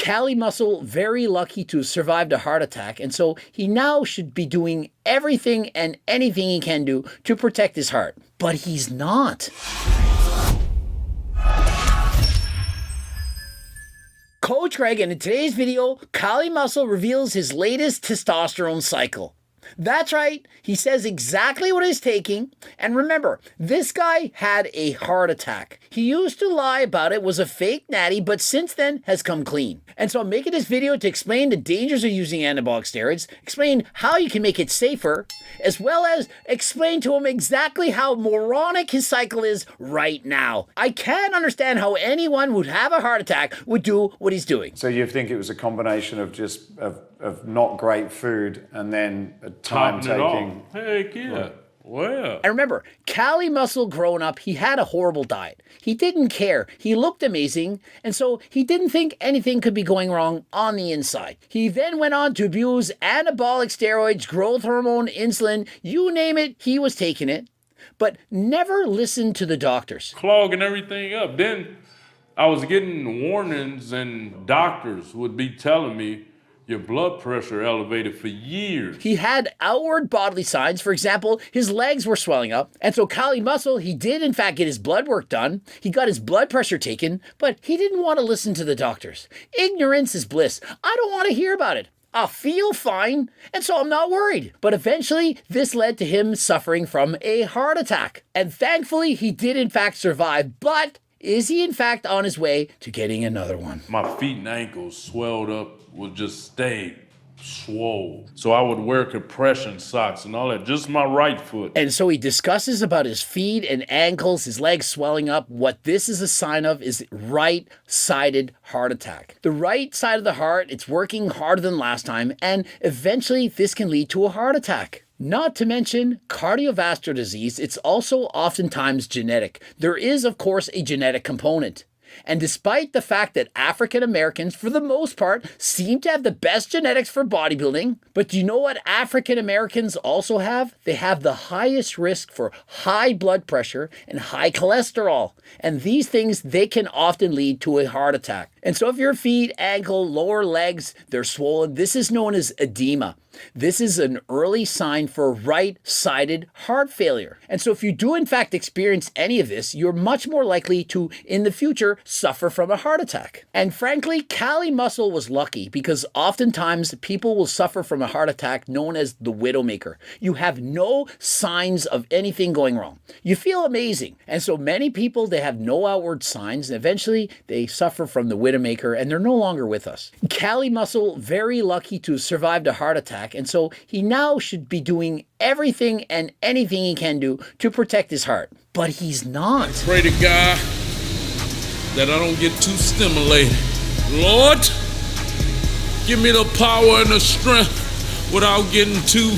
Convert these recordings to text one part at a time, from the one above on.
Cali Muscle very lucky to have survived a heart attack, and so he now should be doing everything and anything he can do to protect his heart. But he's not. Coach Greg, and in today's video, Cali Muscle reveals his latest testosterone cycle. That's right, he says exactly what he's taking, and remember, this guy had a heart attack. He used to lie about it, was a fake natty, but since then has come clean. And so I'm making this video to explain the dangers of using anabolic steroids, explain how you can make it safer, as well as explain to him exactly how moronic his cycle is right now. I can't understand how anyone would have a heart attack would do what he's doing. So you think it was a combination of just of not great food and then a time taking? Heck yeah. Right. Well. And remember, Cali Muscle growing up, he had a horrible diet. He didn't care. He looked amazing, and so he didn't think anything could be going wrong on the inside. He then went on to abuse anabolic steroids, growth hormone, insulin, you name it, he was taking it, but never listened to the doctors. Clogging everything up. Then I was getting warnings, and doctors would be telling me, your blood pressure elevated for years. He had outward bodily signs. For example, his legs were swelling up. And so Cali Muscle, he did in fact get his blood work done. He got his blood pressure taken, but he didn't want to listen to the doctors. Ignorance is bliss. I don't want to hear about it. I feel fine, and so I'm not worried. But eventually, this led to him suffering from a heart attack. And thankfully, he did in fact survive, but is he in fact on his way to getting another one? My feet and ankles swelled up, would just stay swole. So I would wear compression socks and all that, just my right foot. And so he discusses about his feet and ankles, his legs swelling up. What this is a sign of is right-sided heart attack. The right side of the heart, it's working harder than last time, and eventually this can lead to a heart attack. Not to mention cardiovascular disease, it's also oftentimes genetic. There is, of course, a genetic component. And despite the fact that African Americans, for the most part, seem to have the best genetics for bodybuilding, but do you know what African Americans also have? They have the highest risk for high blood pressure and high cholesterol. And these things, they can often lead to a heart attack. And so if your feet, ankle, lower legs, they're swollen, this is known as edema. This is an early sign for right-sided heart failure. And so if you do in fact experience any of this, you're much more likely to, in the future, suffer from a heart attack. And frankly, Cali Muscle was lucky because oftentimes people will suffer from a heart attack known as the widowmaker. You have no signs of anything going wrong. You feel amazing. And so many people, they have no outward signs, and eventually they suffer from the widowmaker and they're no longer with us. Cali Muscle, very lucky to have survived a heart attack, and so he now should be doing everything and anything he can do to protect his heart. But he's not. Pray to God that I don't get too stimulated. Lord, give me the power and the strength without getting too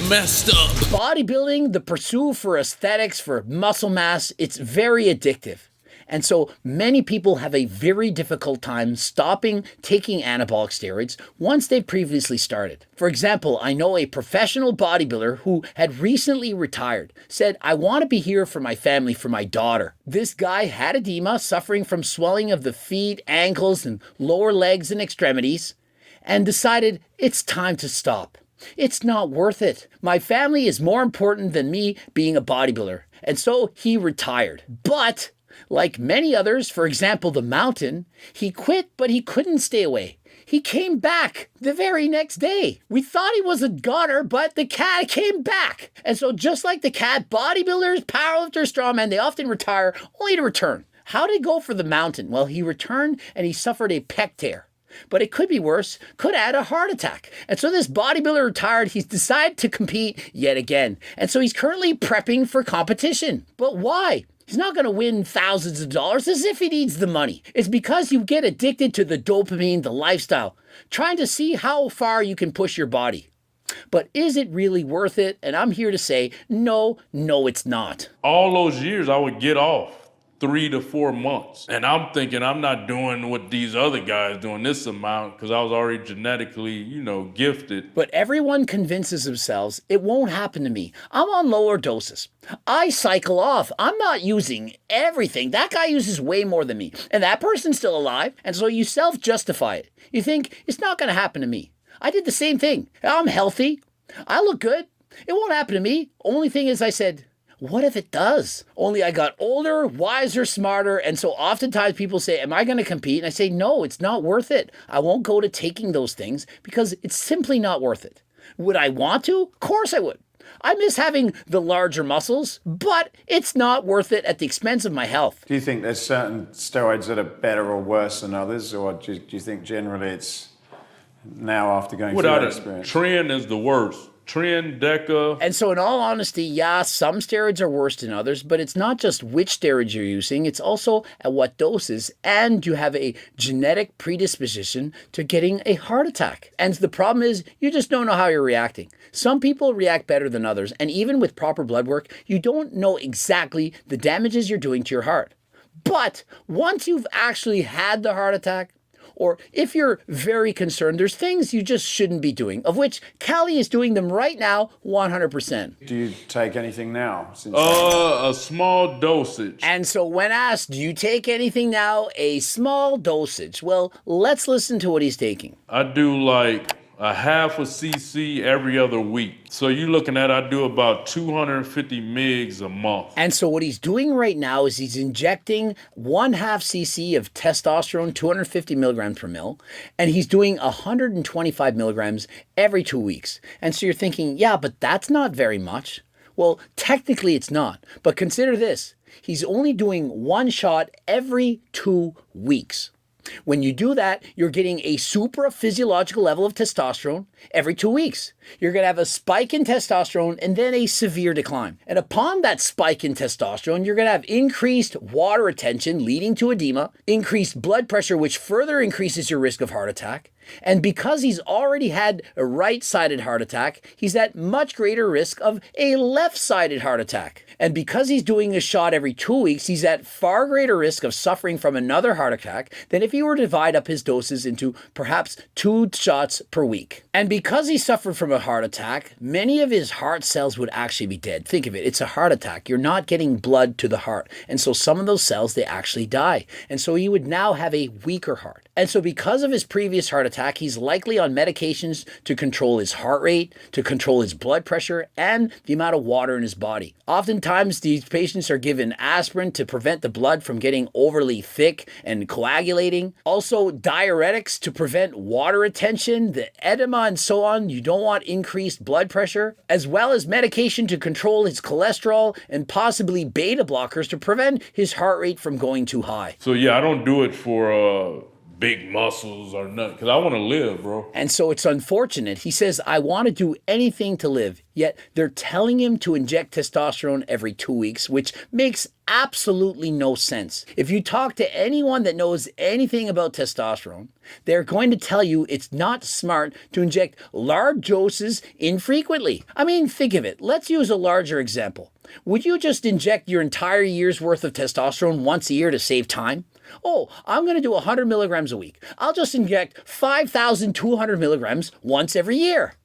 messed up. Bodybuilding, the pursuit for aesthetics, for muscle mass, it's very addictive. And so many people have a very difficult time stopping taking anabolic steroids once they've previously started. For example, I know a professional bodybuilder who had recently retired, said, I want to be here for my family, for my daughter. This guy had edema, suffering from swelling of the feet, ankles, and lower legs and extremities, and decided it's time to stop. It's not worth it. My family is more important than me being a bodybuilder. And so he retired. But like many others, for example, the Mountain, he quit, but he couldn't stay away. He came back the very next day. We thought he was a goner, but the cat came back. And so just like the cat, bodybuilders, powerlifters, strongmen, they often retire only to return. How did it go for the Mountain? Well, he returned and he suffered a pec tear. But it could be worse, could add a heart attack. And so this bodybuilder retired, he's decided to compete yet again. And so he's currently prepping for competition. But why? He's not going to win thousands of dollars as if he needs the money. It's because you get addicted to the dopamine, the lifestyle, trying to see how far you can push your body. But is it really worth it? And I'm here to say, no, it's not. All those years I would get off 3 to 4 months. And I'm thinking I'm not doing what these other guys doing this amount because I was already genetically, gifted. But everyone convinces themselves it won't happen to me. I'm on lower doses. I cycle off. I'm not using everything. That guy uses way more than me. And that person's still alive. And so you self-justify it. You think, it's not going to happen to me. I did the same thing. I'm healthy. I look good. It won't happen to me. Only thing is, I said, what if it does? Only I got older, wiser, smarter, and so oftentimes people say, am I going to compete? And I say, no, it's not worth it. I won't go to taking those things because it's simply not worth it. Would I want to? Of course I would. I miss having the larger muscles, but it's not worth it at the expense of my health. Do you think there's certain steroids that are better or worse than others, or do you think generally it's now after going through that experience? Tren is the worst. Tren, Deca. And so in all honesty, yeah, some steroids are worse than others, but it's not just which steroids you're using, it's also at what doses, and you have a genetic predisposition to getting a heart attack. And the problem is, you just don't know how you're reacting. Some people react better than others, and even with proper blood work, you don't know exactly the damages you're doing to your heart. But once you've actually had the heart attack, or if you're very concerned, there's things you just shouldn't be doing, of which Callie is doing them right now 100%. Do you take anything now? A small dosage. And so when asked, do you take anything now? A small dosage. Well, let's listen to what he's taking. I do like a half a cc every other week. So you're looking at, I do about 250 mgs a month. And so what he's doing right now is he's injecting 1/2 cc of testosterone, 250 milligrams per mil, and he's doing 125 milligrams every 2 weeks. And so you're thinking, yeah, but that's not very much. Well, technically it's not, but consider this. He's only doing one shot every 2 weeks. When you do that, you're getting a supraphysiological level of testosterone every 2 weeks. You're going to have a spike in testosterone and then a severe decline. And upon that spike in testosterone, you're going to have increased water retention leading to edema, increased blood pressure, which further increases your risk of heart attack. And because he's already had a right-sided heart attack, he's at much greater risk of a left-sided heart attack. And because he's doing a shot every 2 weeks, he's at far greater risk of suffering from another heart attack than if he were to divide up his doses into perhaps 2 shots per week. And because he suffered from a heart attack, many of his heart cells would actually be dead. Think of it, it's a heart attack. You're not getting blood to the heart. And so some of those cells, they actually die. And so he would now have a weaker heart. And so because of his previous heart attack, he's likely on medications to control his heart rate, to control his blood pressure, and the amount of water in his body. Oftentimes, these patients are given aspirin to prevent the blood from getting overly thick and coagulating. Also, diuretics to prevent water retention, the edema, and so on. You don't want increased blood pressure, as well as medication to control his cholesterol and possibly beta blockers to prevent his heart rate from going too high. So yeah, I don't do it for big muscles or nothing, because I want to live, bro. And so it's unfortunate. He says, I want to do anything to live, yet they're telling him to inject testosterone every 2 weeks, which makes absolutely no sense. If you talk to anyone that knows anything about testosterone, they're going to tell you it's not smart to inject large doses infrequently. I mean, think of it. Let's use a larger example. Would you just inject your entire year's worth of testosterone once a year to save time? Oh, I'm going to do 100 milligrams a week. I'll just inject 5,200 milligrams once every year.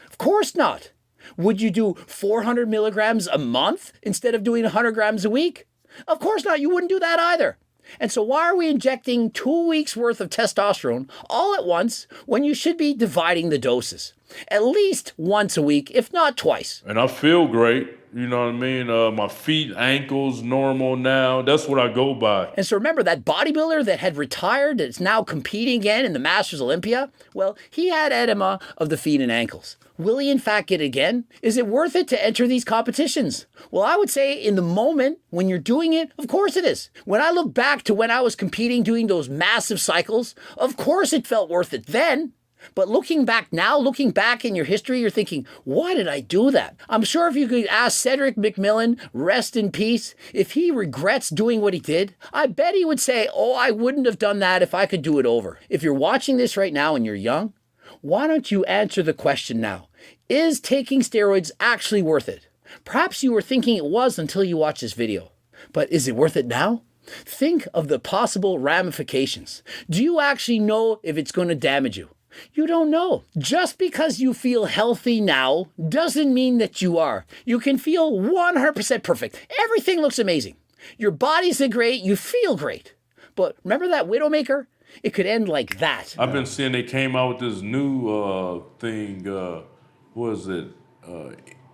Of course not. Would you do 400 milligrams a month instead of doing 100 grams a week? Of course not. You wouldn't do that either. And so why are we injecting 2 weeks worth of testosterone all at once when you should be dividing the doses? At least once a week, if not twice. And I feel great. You know what I mean? My feet, ankles, normal now. That's what I go by. And so remember that bodybuilder that had retired, that's now competing again in the Masters Olympia? Well, he had edema of the feet and ankles. Will he in fact get it again? Is it worth it to enter these competitions? Well, I would say in the moment when you're doing it, of course it is. When I look back to when I was competing doing those massive cycles, of course it felt worth it then. But looking back now, looking back in your history, you're thinking, why did I do that? I'm sure if you could ask Cedric McMillan, rest in peace, if he regrets doing what he did, I bet he would say, oh, I wouldn't have done that if I could do it over. If you're watching this right now and you're young, why don't you answer the question now? Is taking steroids actually worth it? Perhaps you were thinking it was until you watched this video. But is it worth it now? Think of the possible ramifications. Do you actually know if it's going to damage you? You don't know. Just because you feel healthy now doesn't mean that you are. You can feel 100% perfect. Everything looks amazing. Your body's great, you feel great. But remember that Widowmaker? It could end like that. I've been seeing they came out with this new thing, what is it?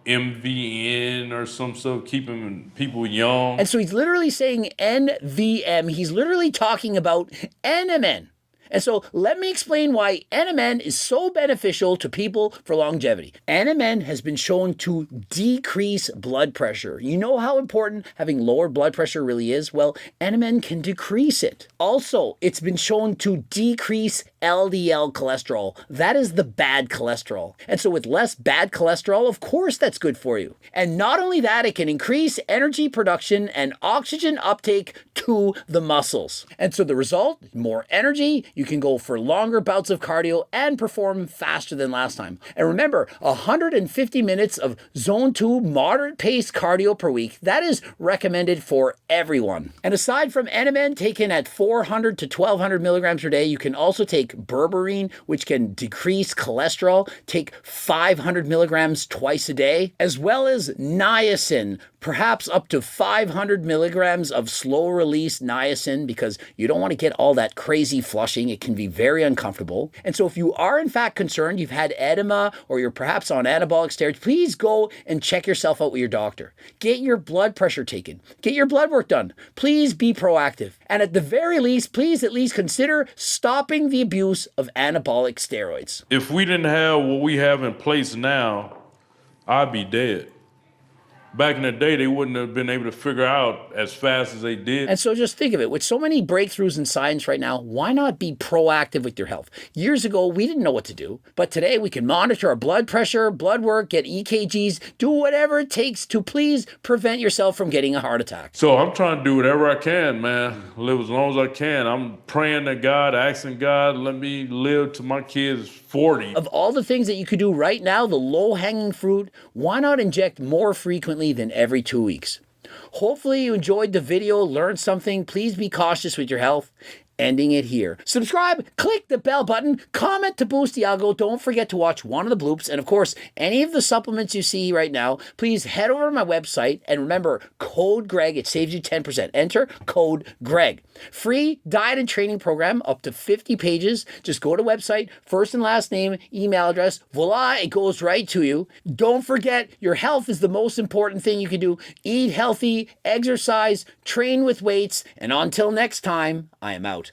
MVN or some stuff, keeping people young. And so he's literally saying NVM. He's literally talking about NMN. And so let me explain why NMN is so beneficial to people for longevity. NMN has been shown to decrease blood pressure. You know how important having lower blood pressure really is? Well, NMN can decrease it. Also, it's been shown to decrease LDL cholesterol. That is the bad cholesterol. And so with less bad cholesterol, of course that's good for you. And not only that, it can increase energy production and oxygen uptake to the muscles. And so the result, more energy, you can go for longer bouts of cardio and perform faster than last time. And remember, 150 minutes of zone 2 moderate pace cardio per week, that is recommended for everyone. And aside from NMN taken at 400 to 1200 milligrams per day, you can also take berberine, which can decrease cholesterol, take 500 milligrams twice a day, as well as niacin, perhaps up to 500 milligrams of slow release niacin, because you don't want to get all that crazy flushing. It can be very uncomfortable. And so if you are in fact concerned, you've had edema, or you're perhaps on anabolic steroids, please go and check yourself out with your doctor. Get your blood pressure taken. Get your blood work done. Please be proactive. And at the very least, please at least consider stopping the abuse of anabolic steroids. If we didn't have what we have in place now, I'd be dead. Back in the day, they wouldn't have been able to figure out as fast as they did. And so just think of it. With so many breakthroughs in science right now, why not be proactive with your health? Years ago, we didn't know what to do. But today, we can monitor our blood pressure, blood work, get EKGs, do whatever it takes to please prevent yourself from getting a heart attack. So I'm trying to do whatever I can, man. Live as long as I can. I'm praying to God, asking God, let me live to my kids' 40. Of all the things that you could do right now, the low-hanging fruit, why not inject more frequently than every 2 weeks? Hopefully you enjoyed the video, learned something. Please be cautious with your health. Ending it here. Subscribe, click the bell button, comment to boost the algo. Don't forget to watch one of the bloops. And of course, any of the supplements you see right now, please head over to my website and remember code Greg. It saves you 10%. Enter code Greg. Free diet and training program up to 50 pages. Just go to website, first and last name, email address. Voila, it goes right to you. Don't forget, your health is the most important thing you can do. Eat healthy, exercise, train with weights. And until next time, I am out.